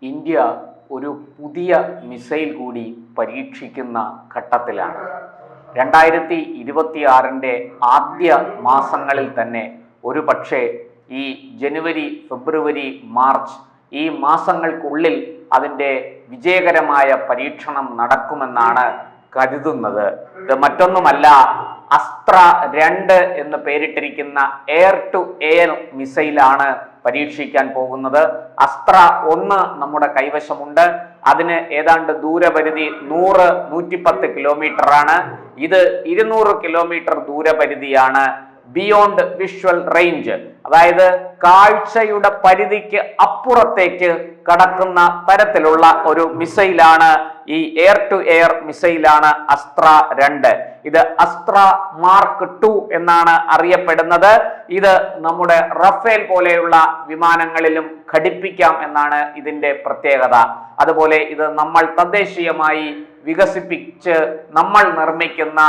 India ഒരു പുതിയ missile കൂടി പരീക്ഷിക്കുന്ന ഘട്ടത്തിലാണ്. 2026 ആദ്യ മാസങ്ങളിൽ തന്നെ ഒരു പക്ഷേ ഈ ജനുവരി, ഫെബ്രുവരി, മാർച്ച് ഈ മാസങ്ങൾക്കുള്ളിൽ അതിൻ്റെ വിജയകരമായ പരീക്ഷണം നടക്കുമെന്നാണ് കരുതുന്നത്. ഇത് മറ്റൊന്നുമല്ല, അസ്ത്ര 2 എന്ന് പേരിട്ടിരിക്കുന്ന എയർ ടു എയർ മിസൈലാണ് പരീക്ഷിക്കാൻ പോകുന്നത്. അസ്ത്ര 1 നമ്മുടെ കൈവശമുണ്ട്. അതിന് ഏതാണ്ട് ദൂരപരിധി 100-110 കിലോമീറ്റർ ആണ്. ഇത് 200 കിലോമീറ്റർ ദൂരപരിധിയാണ്. ബിയോണ്ട് വിഷ്വൽ റേഞ്ച്, അതായത് കാഴ്ചയുടെ പരിധിക്ക് അപ്പുറത്തേക്ക് കടക്കുന്ന തരത്തിലുള്ള ഒരു മിസൈലാണ് ഈ എയർ ടു എയർ മിസൈലാണ് അസ്ത്ര 2. ഇത് അസ്ത്ര മാർക്ക് 2 എന്നാണ് അറിയപ്പെടുന്നത്. ഇത് നമ്മുടെ റഫേൽ പോലെയുള്ള വിമാനങ്ങളിലും ഘടിപ്പിക്കാം എന്നാണ് ഇതിന്റെ പ്രത്യേകത. അതുപോലെ ഇത് നമ്മൾ തദ്ദേശീയമായി വികസിപ്പിച്ച് നമ്മൾ നിർമ്മിക്കുന്ന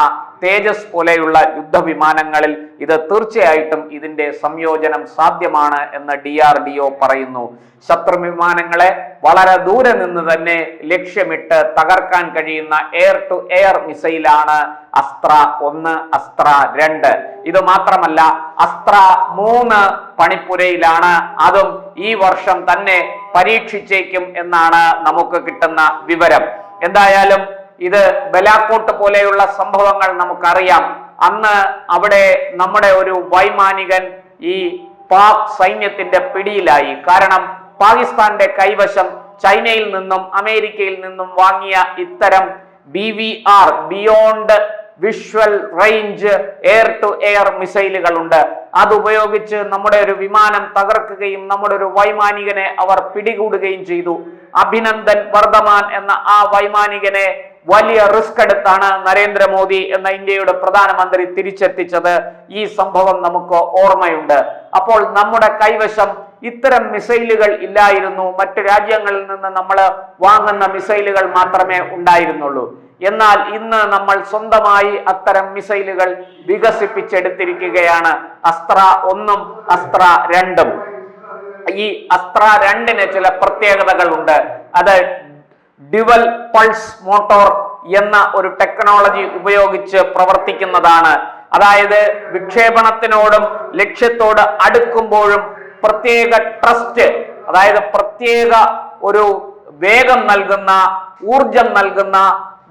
തേജസ് പോലെയുള്ള യുദ്ധവിമാനങ്ങളിൽ ഇത് തീർച്ചയായിട്ടും ഇതിന്റെ സംയോജനം സാധ്യമാണ് എന്ന് DRDO പറയുന്നു. ശത്രു വിമാനങ്ങളെ വളരെ ദൂരെ നിന്ന് തന്നെ ലക്ഷ്യമിട്ട് തകർക്കാൻ കഴിയുന്ന എയർ ടു എയർ മിസൈലാണ് അസ്ത്ര 1, അസ്ത്ര 2. ഇത് മാത്രമല്ല, അസ്ത്ര 3 പണിപ്പുരയിലാണ്. അതും ഈ വർഷം തന്നെ പരീക്ഷിച്ചേക്കും എന്നാണ് നമുക്ക് കിട്ടുന്ന വിവരം. എന്തായാലും ഇത് ബലാക്കോട്ട് പോലെയുള്ള സംഭവങ്ങൾ നമുക്കറിയാം. അന്ന് അവിടെ നമ്മുടെ ഒരു വൈമാനികൻ ഈ പാക് സൈന്യത്തിന്റെ പിടിയിലായി. കാരണം പാകിസ്ഥാന്റെ കൈവശം ചൈനയിൽ നിന്നും അമേരിക്കയിൽ നിന്നും വാങ്ങിയ ഇത്തരം BVR beyond visual range air to air മിസൈലുകൾ ഉണ്ട്. അതുപയോഗിച്ച് നമ്മുടെ ഒരു വിമാനം തകർക്കുകയും നമ്മുടെ ഒരു വൈമാനികനെ അവർ പിടികൂടുകയും ചെയ്തു. അഭിനന്ദൻ വർദ്ധമാൻ എന്ന ആ വൈമാനികനെ വലിയ റിസ്ക് എടുത്താണ് നരേന്ദ്രമോദി എന്ന ഇന്ത്യയുടെ പ്രധാനമന്ത്രി തിരിച്ചെത്തിച്ചത്. ഈ സംഭവം നമുക്ക് ഓർമ്മയുണ്ട്. അപ്പോൾ നമ്മുടെ കൈവശം ഇത്തരം മിസൈലുകൾ ഇല്ലായിരുന്നു. മറ്റു രാജ്യങ്ങളിൽ നിന്ന് നമ്മൾ വാങ്ങുന്ന മിസൈലുകൾ മാത്രമേ ഉണ്ടായിരുന്നുള്ളൂ. എന്നാൽ ഇന്ന് നമ്മൾ സ്വന്തമായി അത്തരം മിസൈലുകൾ വികസിപ്പിച്ചെടുത്തിരിക്കുകയാണ്. അസ്ത്ര 1ഉം അസ്ത്ര 2ഉം. ഈ അസ്ത്ര 2ന് ചില പ്രത്യേകതകൾ ഉണ്ട്. അത് ഡ്യുവൽ പൾസ് മോട്ടോർ എന്ന ഒരു ടെക്നോളജി ഉപയോഗിച്ച് പ്രവർത്തിക്കുന്നതാണ്. അതായത് വിക്ഷേപണത്തിനോടും ലക്ഷ്യത്തോട് അടുക്കുമ്പോഴും പ്രത്യേക ട്രസ്റ്റ്, അതായത് പ്രത്യേക ഒരു വേഗം നൽകുന്ന, ഊർജം നൽകുന്ന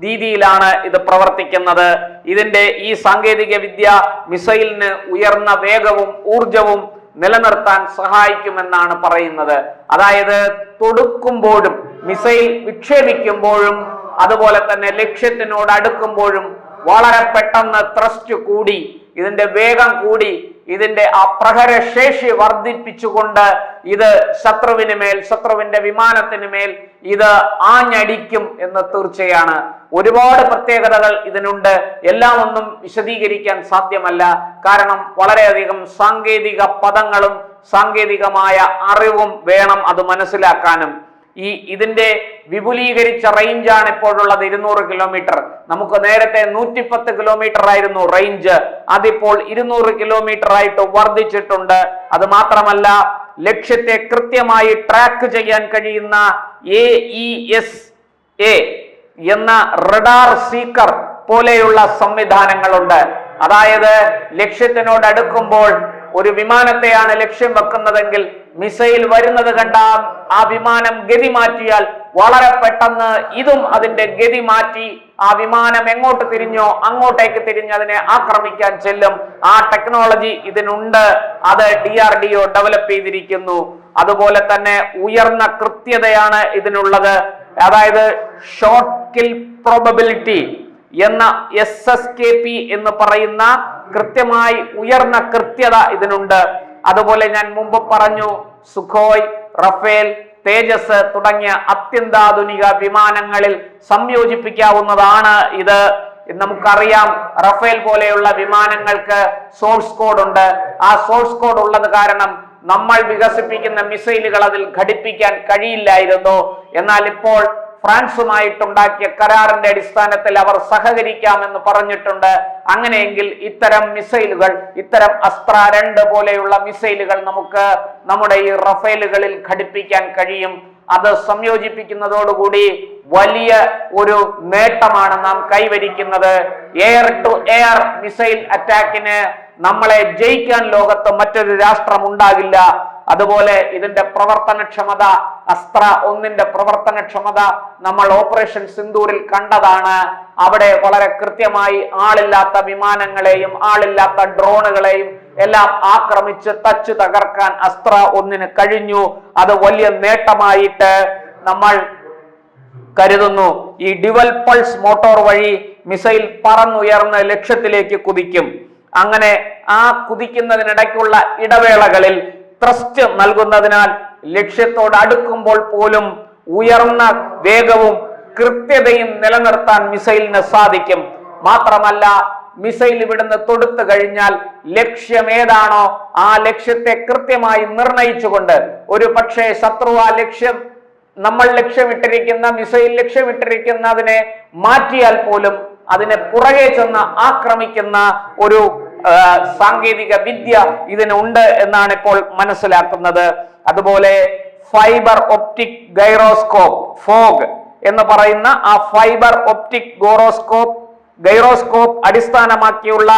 രീതിയിലാണ് ഇത് പ്രവർത്തിക്കുന്നത്. ഇതിന്റെ ഈ സാങ്കേതിക വിദ്യ മിസൈലിന് ഉയർന്ന വേഗവും ഊർജവും നിലനിർത്താൻ സഹായിക്കുമെന്നാണ് പറയുന്നത്. അതായത് തൊടുക്കുമ്പോഴും മിസൈൽ വിക്ഷേപിക്കുമ്പോഴും അതുപോലെ തന്നെ ലക്ഷ്യത്തിനോട് അടുക്കുമ്പോഴും വളരെ പെട്ടെന്ന് ത്രസ്റ്റ് കൂടി, ഇതിന്റെ വേഗം കൂടി, ഇതിന്റെ ആ പ്രഹരശേഷി വർദ്ധിപ്പിച്ചുകൊണ്ട് ഇത് ശത്രുവിന് മേൽ, ശത്രുവിന്റെ വിമാനത്തിന് മേൽ ഇത് ആഞ്ഞടിക്കും എന്ന് തീർച്ചയാണ്. ഒരുപാട് പ്രത്യേകതകൾ ഇതിനുണ്ട്. എല്ലാം ഒന്നും വിശദീകരിക്കാൻ സാധ്യമല്ല. കാരണം വളരെയധികം സാങ്കേതിക പദങ്ങളും സാങ്കേതികമായ അറിവും വേണം അത് മനസ്സിലാക്കാനും. ഇതിന്റെ വിപുലീകരിച്ച റേഞ്ചാണ് ഇപ്പോഴുള്ളത് 200 കിലോമീറ്റർ. നമുക്ക് നേരത്തെ 110 കിലോമീറ്റർ ആയിരുന്നു റേഞ്ച്. അതിപ്പോൾ 200 കിലോമീറ്റർ ആയിട്ട് വർദ്ധിച്ചിട്ടുണ്ട്. അത് മാത്രമല്ല, ലക്ഷ്യത്തെ കൃത്യമായി ട്രാക്ക് ചെയ്യാൻ കഴിയുന്ന AESA എന്ന റഡാർ സീക്കർ പോലെയുള്ള സംവിധാനങ്ങളുണ്ട്. അതായത് ലക്ഷ്യത്തിനോട് അടുക്കുമ്പോൾ ഒരു വിമാനത്തെയാണ് ലക്ഷ്യം വെക്കുന്നതെങ്കിൽ മിസൈൽ വരുന്നത് കണ്ട ആ വിമാനം ഗതി മാറ്റിയാൽ വളരെ പെട്ടെന്ന് ഇതും അതിന്റെ ഗതി മാറ്റി ആ വിമാനം എങ്ങോട്ട് തിരിഞ്ഞോ അങ്ങോട്ടേക്ക് തിരിഞ്ഞ് അതിനെ ആക്രമിക്കാൻ ചെല്ലും. ആ ടെക്നോളജി ഇതിനുണ്ട്. അത് DRDO ഡെവലപ്പ് ചെയ്തിരിക്കുന്നു. അതുപോലെ തന്നെ ഉയർന്ന കൃത്യതയാണ് ഇതിനുള്ളത്. അതായത് ഷോർട്ട് കിൽ പ്രോബബിലിറ്റി എന്ന SSKP എന്ന് പറയുന്ന കൃത്യമായി ഉയർന്ന കൃത്യത ഇതിനുണ്ട്. അതുപോലെ ഞാൻ മുമ്പ് പറഞ്ഞു, സുഖോയ്, റഫേൽ, തേജസ് തുടങ്ങിയ അത്യന്താധുനിക വിമാനങ്ങളിൽ സംയോജിപ്പിക്കാവുന്നതാണ് ഇത്. നമുക്കറിയാം, റഫേൽ പോലെയുള്ള വിമാനങ്ങൾക്ക് സോഴ്സ് കോഡ് ഉണ്ട്. ആ സോഴ്സ് കോഡ് ഉള്ളത് കാരണം നമ്മൾ വികസിപ്പിക്കുന്ന മിസൈലുകൾ അതിൽ ഘടിപ്പിക്കാൻ കഴിയില്ലായിരുന്നു. എന്നാൽ ഇപ്പോൾ ഫ്രാൻസുമായിട്ടുണ്ടാക്കിയ കരാറിന്റെ അടിസ്ഥാനത്തിൽ അവർ സഹകരിക്കാമെന്ന് പറഞ്ഞിട്ടുണ്ട്. അങ്ങനെയെങ്കിൽ ഇത്തരം മിസൈലുകൾ, ഇത്തരം അസ്ത്ര 2 പോലെയുള്ള മിസൈലുകൾ നമുക്ക് നമ്മുടെ ഈ റഫേലുകളിൽ ഘടിപ്പിക്കാൻ കഴിയും. അത് സംയോജിപ്പിക്കുന്നതോടുകൂടി വലിയ ഒരു നേട്ടമാണ് നാം കൈവരിക്കുന്നത്. എയർ ടു എയർ മിസൈൽ അറ്റാക്കിന് നമ്മളെ ജയിക്കാൻ ലോകത്ത് മറ്റൊരു രാഷ്ട്രം ഉണ്ടാകില്ല. അതുപോലെ ഇതിന്റെ പ്രവർത്തനക്ഷമത, അസ്ത്ര ഒന്നിന്റെ പ്രവർത്തനക്ഷമത നമ്മൾ ഓപ്പറേഷൻ സിന്ദൂരിൽ കണ്ടതാണ്. അവിടെ വളരെ കൃത്യമായി ആളില്ലാത്ത വിമാനങ്ങളെയും ആളില്ലാത്ത ഡ്രോണുകളെയും എല്ലാം ആക്രമിച്ച് തച്ചു തകർക്കാൻ അസ്ത്ര ഒന്നിന് കഴിഞ്ഞു. അത് വലിയ നേട്ടമായിട്ട് നമ്മൾ കരുതുന്നു. ഈ ഡ്യുവൽ പൾസ് മോട്ടോർ വഴി മിസൈൽ പറന്നുയർന്ന് ലക്ഷ്യത്തിലേക്ക് കുതിക്കും. അങ്ങനെ ആ കുതിക്കുന്നതിനിടയ്ക്കുള്ള ഇടവേളകളിൽ ത്രസ്റ്റ് നൽകുന്നതിനാൽ ലക്ഷ്യത്തോട് അടുക്കുമ്പോൾ പോലും ഉയർന്ന വേഗവും കൃത്യതയും നിലനിർത്താൻ മിസൈലിന് സാധിക്കും. മാത്രമല്ല, മിസൈൽ ഇവിടുന്ന് തൊടുത്തു കഴിഞ്ഞാൽ ലക്ഷ്യം ഏതാണോ ആ ലക്ഷ്യത്തെ കൃത്യമായി നിർണയിച്ചുകൊണ്ട്, ഒരു പക്ഷേ ശത്രു ആ ലക്ഷ്യം നമ്മൾ ലക്ഷ്യമിട്ടിരിക്കുന്ന മിസൈൽ ലക്ഷ്യമിട്ടിരിക്കുന്നതിനെ മാറ്റിയാൽ പോലും അതിനെ പുറകെ ചെന്ന് ആക്രമിക്കുന്ന ഒരു സാങ്കേതിക വിദ്യ ഇതിനുണ്ട് എന്നാണ് ഇപ്പോൾ മനസ്സിലാക്കുന്നത്. അതുപോലെ ഫൈബർ ഒപ്റ്റിക് ഗൈറോസ്കോപ്പ്, ഫോഗ് എന്ന് പറയുന്ന ആ ഫൈബർ ഒപ്റ്റിക് ഗൈറോസ്കോപ്പ് അടിസ്ഥാനമാക്കിയുള്ള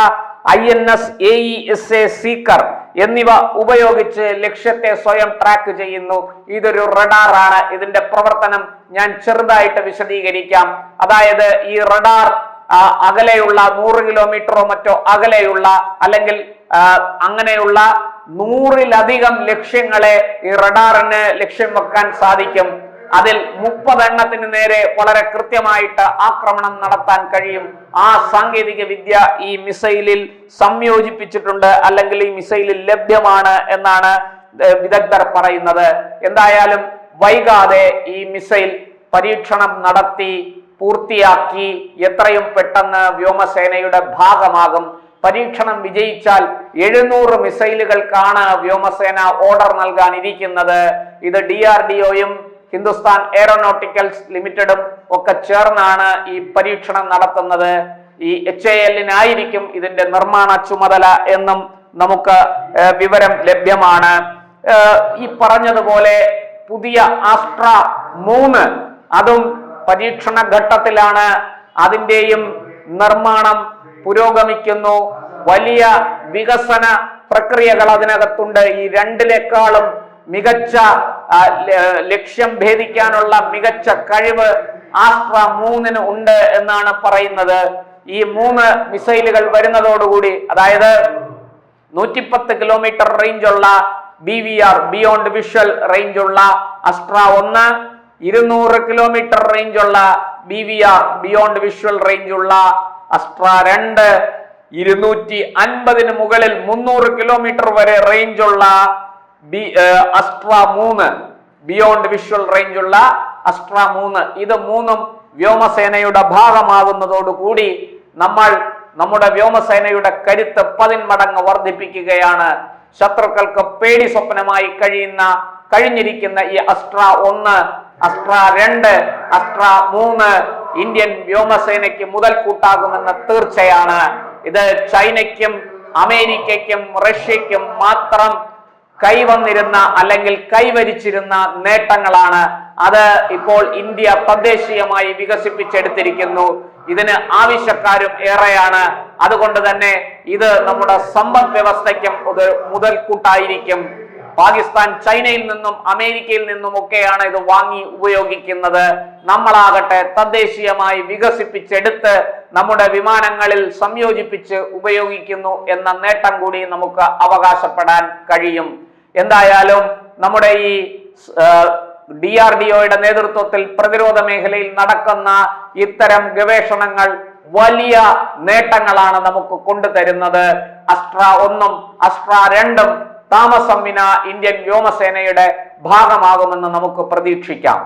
INS AESA സീക്കർ എന്നിവ ഉപയോഗിച്ച് ലക്ഷ്യത്തെ സ്വയം ട്രാക്ക് ചെയ്യുന്നു. ഇതൊരു റഡാറാണ്. ഇതിന്റെ പ്രവർത്തനം ഞാൻ ചെറുതായിട്ട് വിശദീകരിക്കാം. അതായത് ഈ റഡാർ അകലെയുള്ള 100 കിലോമീറ്ററോ മറ്റോ അകലെയുള്ള അല്ലെങ്കിൽ അങ്ങനെയുള്ള 100-ലധികം ലക്ഷ്യങ്ങളെ ഈ റഡാറിന് ലക്ഷ്യം വെക്കാൻ സാധിക്കും. അതിൽ 30 എണ്ണത്തിന് നേരെ വളരെ കൃത്യമായിട്ട് ആക്രമണം നടത്താൻ കഴിയും. ആ സാങ്കേതിക വിദ്യ ഈ മിസൈലിൽ സംയോജിപ്പിച്ചിട്ടുണ്ട്, അല്ലെങ്കിൽ ഈ മിസൈലിൽ ലഭ്യമാണ് എന്നാണ് വിദഗ്ധർ പറയുന്നത്. എന്തായാലും വൈകാതെ ഈ മിസൈൽ പരീക്ഷണം നടത്തി പൂർത്തിയാക്കി എത്രയും പെട്ടെന്ന് വ്യോമസേനയുടെ ഭാഗമാകും. പരീക്ഷണം വിജയിച്ചാൽ 700 മിസൈലുകൾക്കാണ് വ്യോമസേന ഓർഡർ നൽകാൻ ഇരിക്കുന്നത്. ഇത് DRDOയും ഹിന്ദുസ്ഥാൻ എയറോനോട്ടിക്കൽസ് ലിമിറ്റഡും ഒക്കെ ചേർന്നാണ് ഈ പരീക്ഷണം നടത്തുന്നത്. ഈ HAL-നായിരിക്കും ഇതിന്റെ നിർമ്മാണ ചുമതല എന്നും നമുക്ക് വിവരം ലഭ്യമാണ്. ഈ പറഞ്ഞതുപോലെ പുതിയ ആസ്ട്ര 3 അതും പരീക്ഷണ ഘട്ടത്തിലാണ്. അതിന്റെയും നിർമ്മാണം പുരോഗമിക്കുന്നു. വലിയ വികസന പ്രക്രിയകൾ അതിനകത്തുണ്ട്. ഈ രണ്ടിനേക്കാളും മികച്ച ലക്ഷ്യം ഭേദിക്കാനുള്ള മികച്ച കഴിവ് ആസ്ട്ര 3-ന് ഉണ്ട് എന്നാണ് പറയുന്നത്. ഈ 3 മിസൈലുകൾ വരുന്നതോടുകൂടി, അതായത് 110 കിലോമീറ്റർ റേഞ്ചുള്ള BVR ബിയോണ്ട് വിഷ്വൽ റേഞ്ചുള്ള അസ്ട്ര 1, 200 കിലോമീറ്റർ റേഞ്ചുള്ള BVR ബിയോണ്ട് വിഷ്വൽ റേഞ്ചുള്ള അസ്ട്ര 2, 250-ന് മുകളിൽ 300 കിലോമീറ്റർ വരെ റേഞ്ചുള്ള അസ്ട്ര 3 ബിയോണ്ട് വിഷ്വൽ റേഞ്ചുള്ള അസ്ട്ര 3. ഇത് 3ഉം വ്യോമസേനയുടെ ഭാഗമാകുന്നതോടുകൂടി നമ്മൾ നമ്മുടെ വ്യോമസേനയുടെ കരുത്ത് 10 മടങ്ങ് വർദ്ധിപ്പിക്കുകയാണ്. ശത്രുക്കൾക്ക് പേടി സ്വപ്നമായി കഴിഞ്ഞിരിക്കുന്ന ഈ അസ്ട്ര 1, അസ്ട്ര 2, അസ്ട്ര 3 ഇന്ത്യൻ വ്യോമസേനയ്ക്ക് മുതൽക്കൂട്ടാകുമെന്ന് തീർച്ചയാണ്. ഇത് ചൈനയ്ക്കും അമേരിക്കയ്ക്കും റഷ്യയ്ക്കും മാത്രം കൈവന്നിരുന്ന അല്ലെങ്കിൽ കൈവരിച്ചിരുന്ന നേട്ടങ്ങളാണ്. അത് ഇപ്പോൾ ഇന്ത്യ തദ്ദേശീയമായി വികസിപ്പിച്ചെടുത്തിരിക്കുന്നു. ഇതിന് ആവശ്യക്കാരും ഏറെയാണ്. അതുകൊണ്ട് തന്നെ ഇത് നമ്മുടെ സമ്പദ് വ്യവസ്ഥയ്ക്കും മുതൽക്കൂട്ടായിരിക്കും. പാകിസ്ഥാൻ ചൈനയിൽ നിന്നും അമേരിക്കയിൽ നിന്നുമൊക്കെയാണ് ഇത് വാങ്ങി ഉപയോഗിക്കുന്നത്. നമ്മളാകട്ടെ തദ്ദേശീയമായി വികസിപ്പിച്ചെടുത്ത് നമ്മുടെ വിമാനങ്ങളിൽ സംയോജിപ്പിച്ച് ഉപയോഗിക്കുന്നു എന്ന നേട്ടം കൂടി നമുക്ക് അവകാശപ്പെടാൻ കഴിയും. എന്തായാലും നമ്മുടെ ഈ DRDOയുടെ നേതൃത്വത്തിൽ പ്രതിരോധ മേഖലയിൽ നടക്കുന്ന ഇത്തരം ഗവേഷണങ്ങൾ വലിയ നേട്ടങ്ങളാണ് നമുക്ക് കൊണ്ടുതരുന്നത്. അസ്ട്ര 1ഉം അസ്ട്ര 2ഉം താമസം വിന ഇന്ത്യൻ വ്യോമസേനയുടെ ഭാഗമാകുമെന്ന് നമുക്ക് പ്രതീക്ഷിക്കാം.